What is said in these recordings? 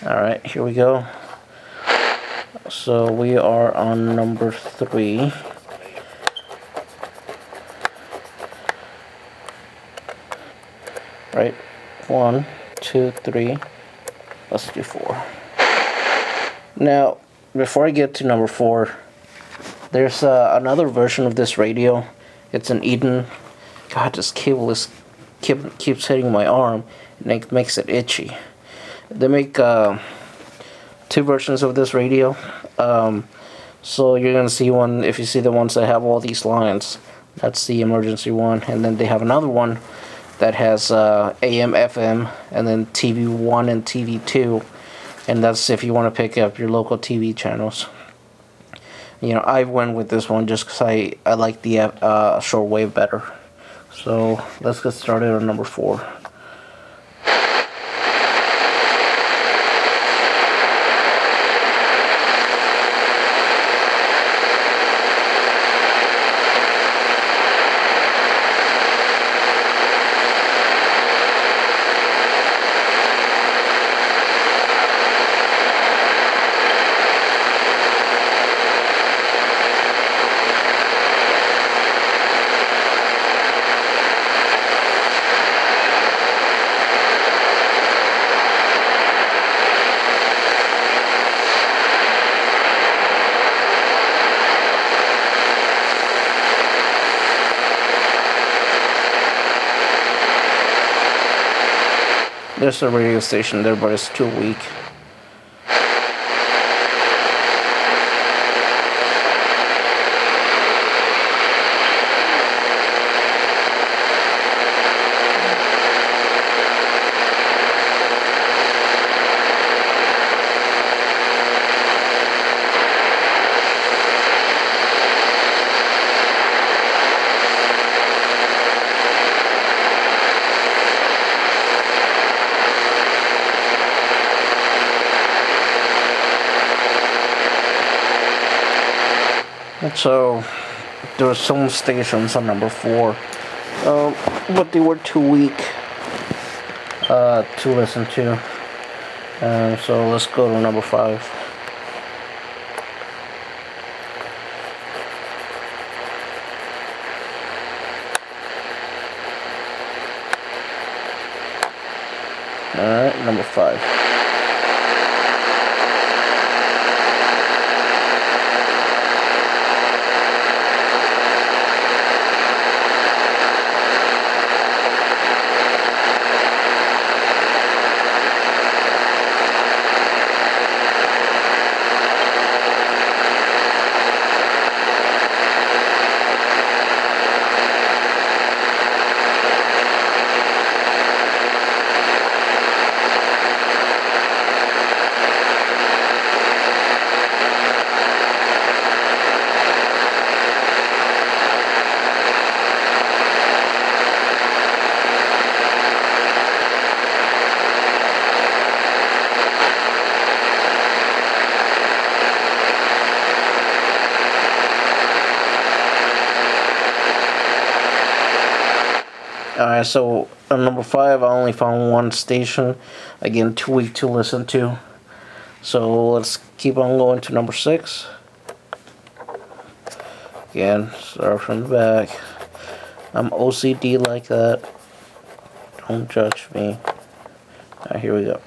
Alright, here we go. So we are on number 3. Right? 1, 2, 3. Let's do 4. Now, before I get to number 4, there's another version of this radio. It's an Eton. God, this cable keeps hitting my arm, and it makes it itchy. They make 2 versions of this radio. So you're gonna see one. If you see the ones that have all these lines, that's the emergency one. And then they have another one that has AM, FM, and then TV 1 and TV 2. And that's if you want to pick up your local TV channels. You know, I went with this one just because I like the shortwave better. So let's get started on number 4. There's a radio station there, but it's too weak. So there were some stations on number 4, but they were too weak to listen to. So let's go to number 5. Alright, number 5. Alright, so on number 5, I only found 1 station. Again, too weak to listen to. So let's keep on going to number 6. Again, start from the back. I'm OCD like that. Don't judge me. Alright, here we go.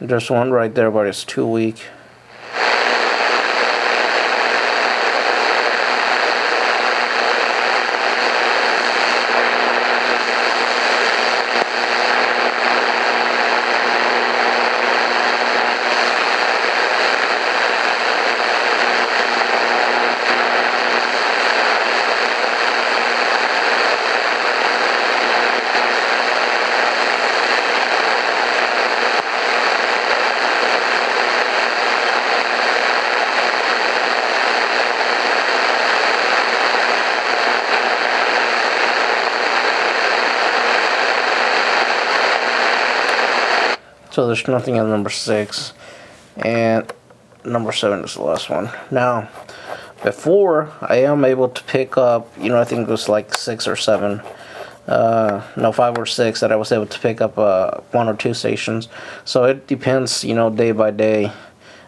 There's one right there, but it's too weak. So there's nothing on number 6, and number 7 is the last one. Now, before, I am able to pick up, you know, I think it was like 6 or 7, no, 5 or 6 that I was able to pick up 1 or 2 stations. So it depends, you know, day by day.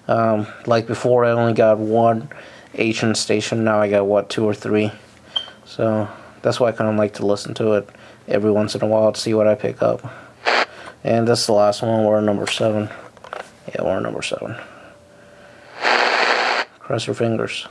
Like before, I only got 1 Asian station. Now I got, what, 2 or 3. So that's why I kind of like to listen to it every once in a while to see what I pick up. And that's the last one. We're on number 7. Yeah, we're on number 7. Cross your fingers.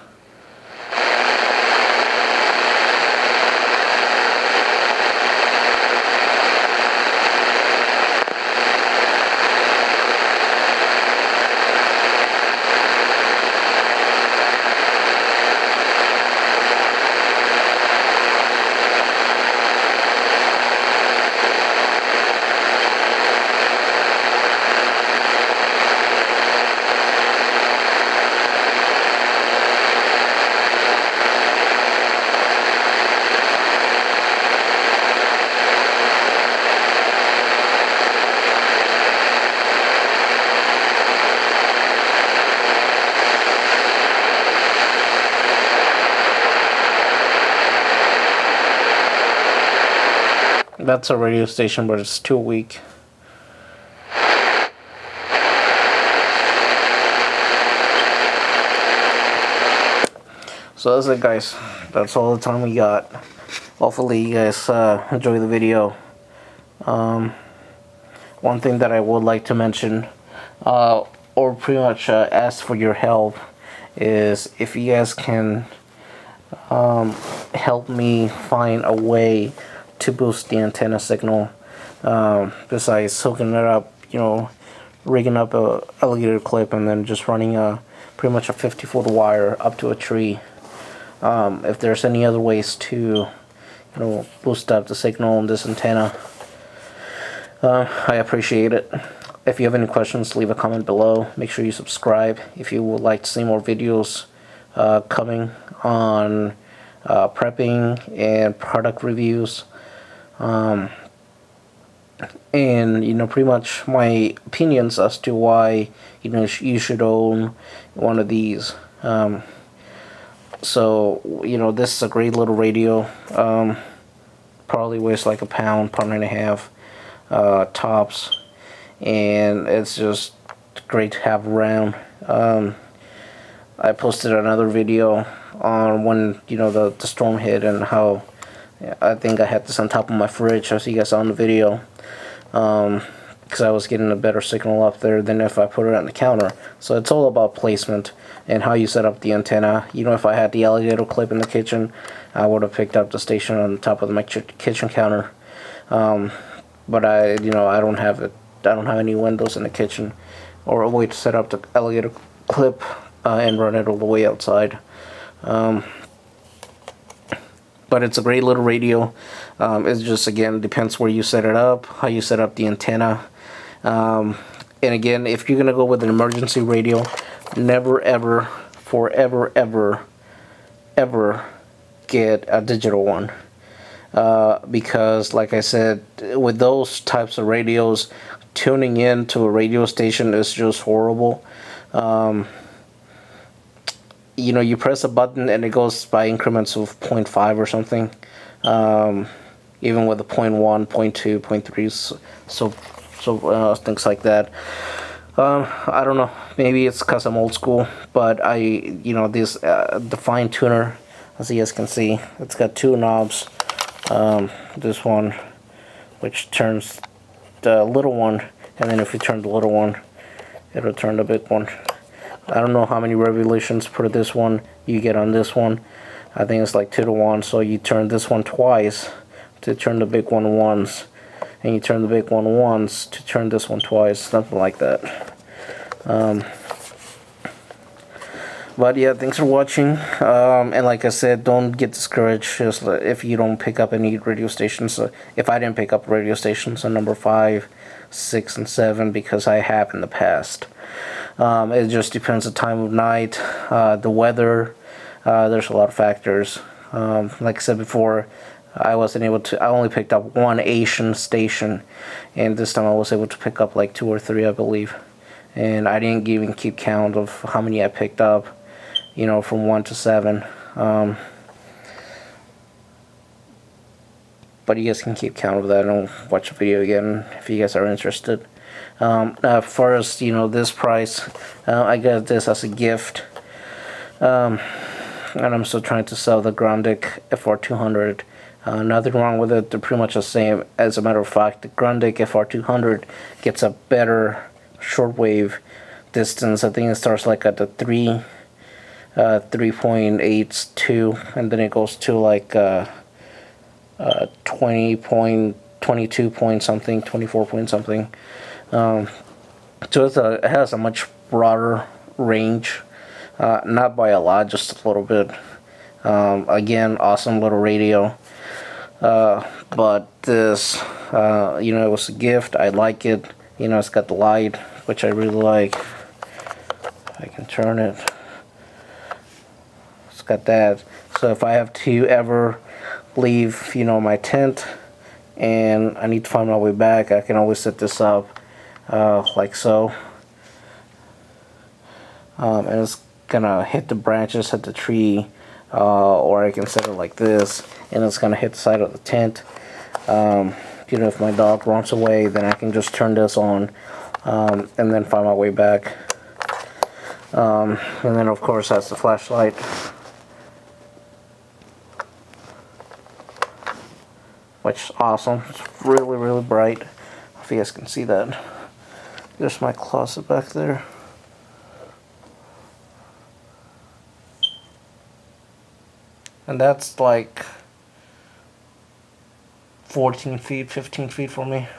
That's a radio station, but it's too weak. So that's it, guys. That's all the time we got. Hopefully you guys enjoy the video. One thing that I would like to mention, or pretty much ask for your help, is if you guys can help me find a way to boost the antenna signal, besides hooking it up, you know, rigging up a alligator clip and then just running pretty much a 50-foot wire up to a tree. If there's any other ways to, you know, boost up the signal on this antenna, I appreciate it. If you have any questions, leave a comment below. Make sure you subscribe if you would like to see more videos coming on prepping and product reviews. And, you know, pretty much my opinions as to why, you know, you should own one of these. So, you know, this is a great little radio. Probably weighs like a pound and a half tops, and it's just great to have around. I posted another video on when, you know, the storm hit, and how I think I had this on top of my fridge, as you guys saw in the video, because I was getting a better signal up there than if I put it on the counter. So it's all about placement and how you set up the antenna. You know, if I had the alligator clip in the kitchen, I would have picked up the station on the top of my kitchen counter. But I don't have it. I don't have any windows in the kitchen or a way to set up the alligator clip and run it all the way outside. But it's a great little radio. It just, again, depends where you set it up, how you set up the antenna. And again, if you're going to go with an emergency radio, never, ever, forever, ever get a digital one. Because, like I said, with those types of radios, tuning in to a radio station is just horrible. You know, you press a button and it goes by increments of 0.5 or something, even with a 0.1, 0.2, 0.3, so things like that. I don't know, maybe it's because I'm old school, but you know, this the fine tuner, as you guys can see, it's got 2 knobs. This one, which turns the little one, and then if you turn the little one, it'll turn the big one. I don't know how many revolutions per this one you get on this one. I think it's like 2 to 1, so you turn this one twice to turn the big one once, and you turn the big one once to turn this one twice, something like that. But yeah, thanks for watching, and like I said, don't get discouraged just if you don't pick up any radio stations. If I didn't pick up radio stations on number 5, 6, and 7, because I have in the past. It just depends on the time of night, the weather. There's a lot of factors. Like I said before, I wasn't able to. I only picked up one Asian station, and this time I was able to pick up like 2 or 3, I believe. And I didn't even keep count of how many I picked up, you know, from 1 to 7. But you guys can keep count of that and watch the video again if you guys are interested. First, you know, this price, I got this as a gift. And I'm still trying to sell the Grundig FR200. Nothing wrong with it. They're pretty much the same. As a matter of fact, the Grundig FR200 gets a better shortwave distance. I think it starts like at the 3.82, and then it goes to like 20.22 point something, 24 point something. So it has a much broader range, not by a lot, just a little bit. Again, awesome little radio. But this, you know, it was a gift. I like it. You know, it's got the light, which I really like. I can turn it. It's got that. So if I have to ever leave, you know, my tent and I need to find my way back, I can always set this up like so. And it's gonna hit the branches, hit the tree, or I can set it like this and it's gonna hit the side of the tent. You know, if my dog runs away, then I can just turn this on and then find my way back. And then of course that's the flashlight, which is awesome. It's really, really bright. If you guys can see that. There's my closet back there. And that's like 14 feet, 15 feet for me.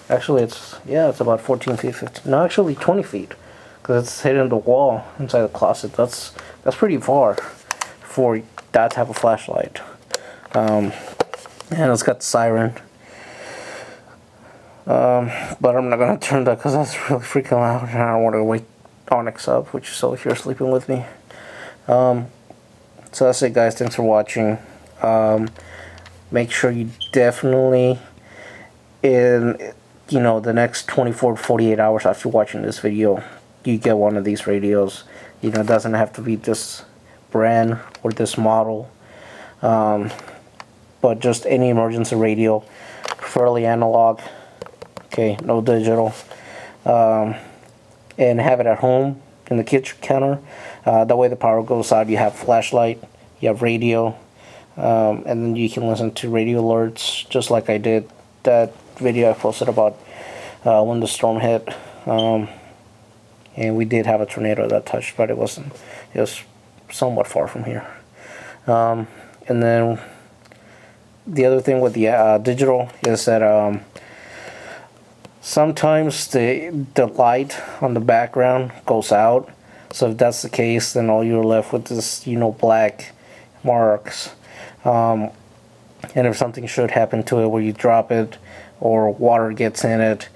Actually, it's about 14 feet, 15. No, actually 20 feet, because it's hitting the wall inside the closet. That's pretty far for that type of flashlight. And it's got the siren. But I'm not gonna turn that because that's really freaking loud, and I don't want to wake Onyx up, which is over here sleeping with me. So that's it, guys. Thanks for watching. Make sure you definitely, in the next 24 to 48 hours after watching this video, you get one of these radios. You know, it doesn't have to be this brand or this model, but just any emergency radio, preferably analog. Okay, no digital, and have it at home in the kitchen counter. That way the power goes out, you have flashlight, you have radio, and then you can listen to radio alerts, just like I did that video I posted about when the storm hit. And we did have a tornado that touched, but it was somewhat far from here. And then the other thing with the digital is that sometimes the light on the background goes out. So if that's the case, then all you're left with is, black marks. And if something should happen to it where you drop it or water gets in it,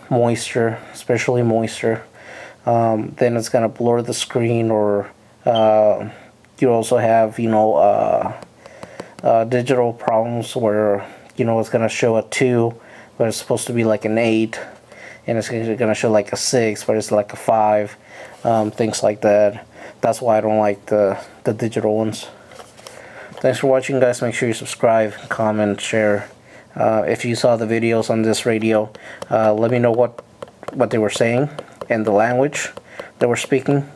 moisture, especially moisture, then it's going to blur the screen, or you also have, digital problems where, it's going to show a 2, but it's supposed to be like an 8. And it's going to show like a 6, but it's like a 5, things like that. That's why I don't like the digital ones. Thanks for watching, guys. Make sure you subscribe, comment, share. If you saw the videos on this radio, let me know what they were saying and the language they were speaking.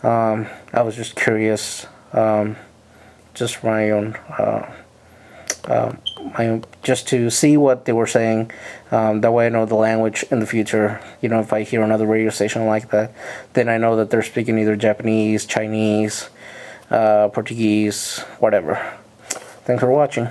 I was just curious, just my own. Just to see what they were saying. That way I know the language in the future. If I hear another radio station like that, then I know that they're speaking either Japanese, Chinese, Portuguese, whatever. Thanks for watching.